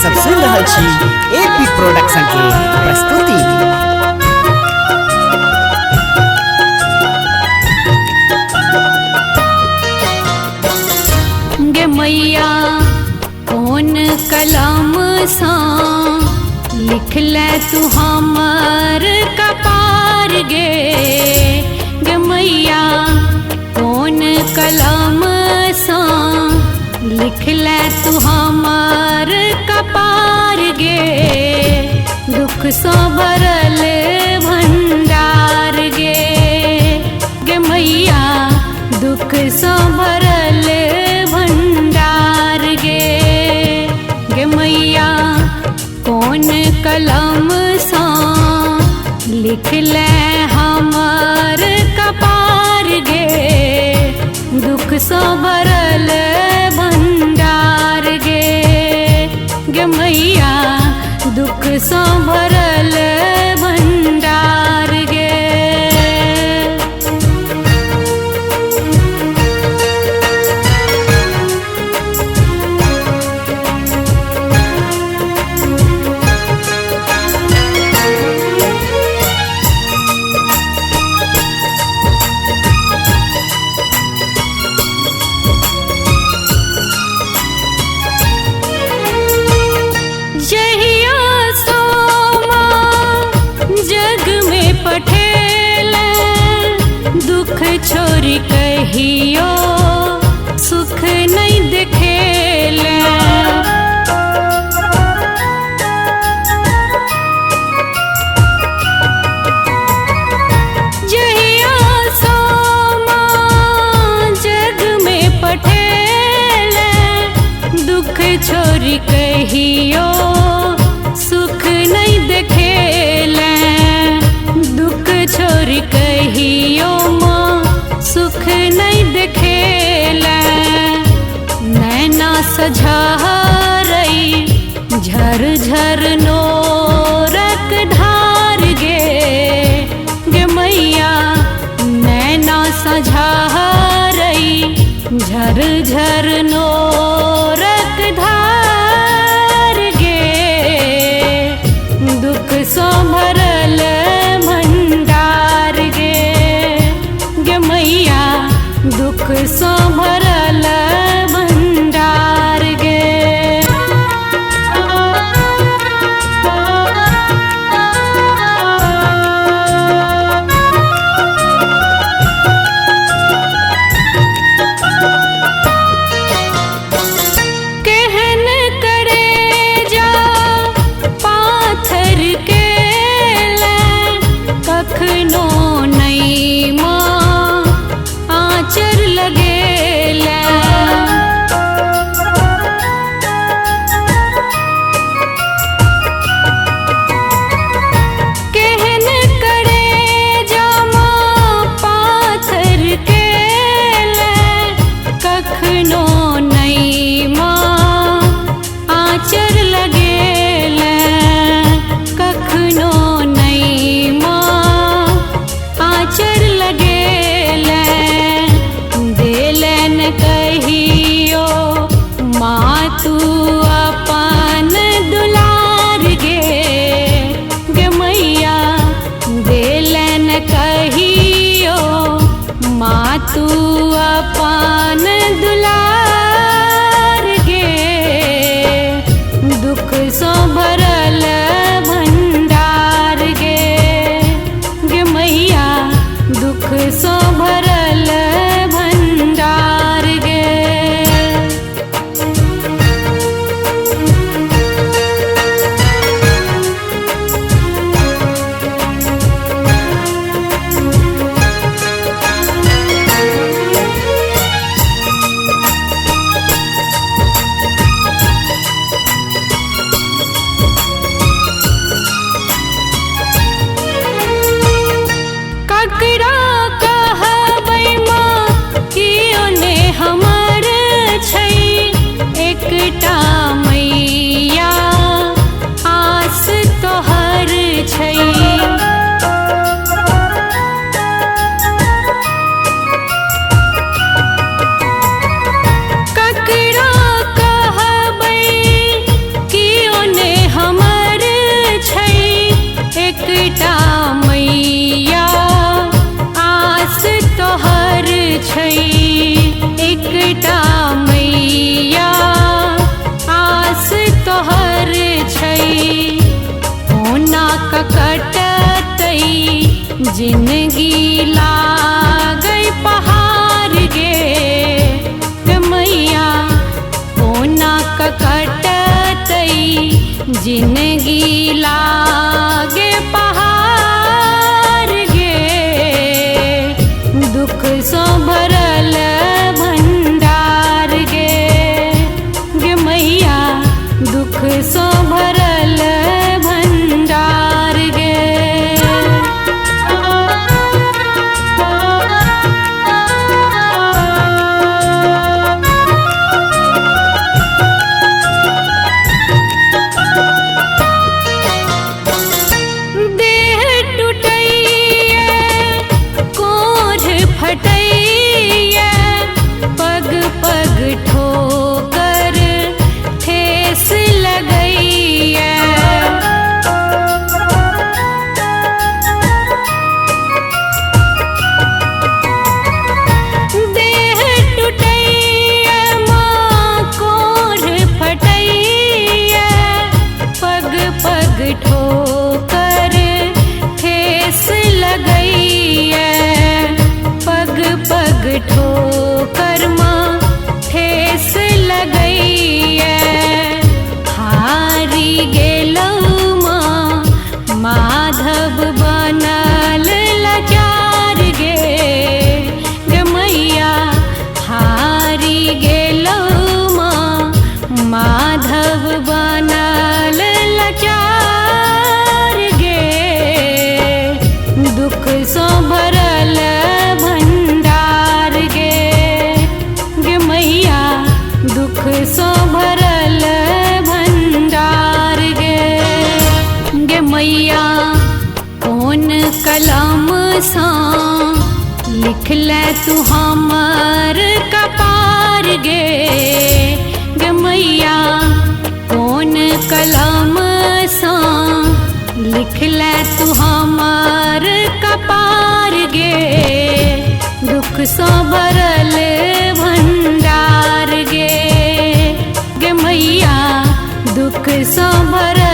सब सुन रहल छी एपी प्रोडक्शन के प्रस्तुति। गे मैया कौन कलम सा लिख ले तू हमर कपार गे। गे मैया कौन कलम सा लिख ले तू हमर कपार गे। दुख सो भरल भंडार गे। गे मैया दुख सो भरल भंडार गे। गे मैया कौन कलम सा लिख ले हमर कपार गे। दुख सो भरल भंडार गे। गे मैया दुख सो भरल भंडार गे। दुख छोरी कहियो सुख नहीं देखेले। जहिया सोमा जग में पठेले दुख छोरी कहियो सुख नहीं देखेले। दुख छोरी कहियो सुख नहीं देखेला। नैना सझारई झर झर नोरक धार गे। गे मैया नैना सझारई झर झर नोरक धार गे। दुख सो भरल भंडार गे। गे मैया दुख सो भरल भंडार गे। कहन करे जा पाथर के कखनो नहीं माँ आचर लगेला। कहन करे जामा पाथर के कखनो नहीं माँ आचर लगेला। कखनो नहीं माँ आचर लगेला। देलन कहियो माँ तू अपन दुलार गे। गे मैया देलन कहियो माँ तू अपन दुलार गे। दुख सो भरल भंडार गे। गे मैया दुख सो भरल भंडार गे। मैया कौन कलम सा लिख ले तू हमर कपार गे मैया कौन कलम सा लिख ले तू हमर कपार गे दुख सो भरल भंडार गे मैया दुख सो भरल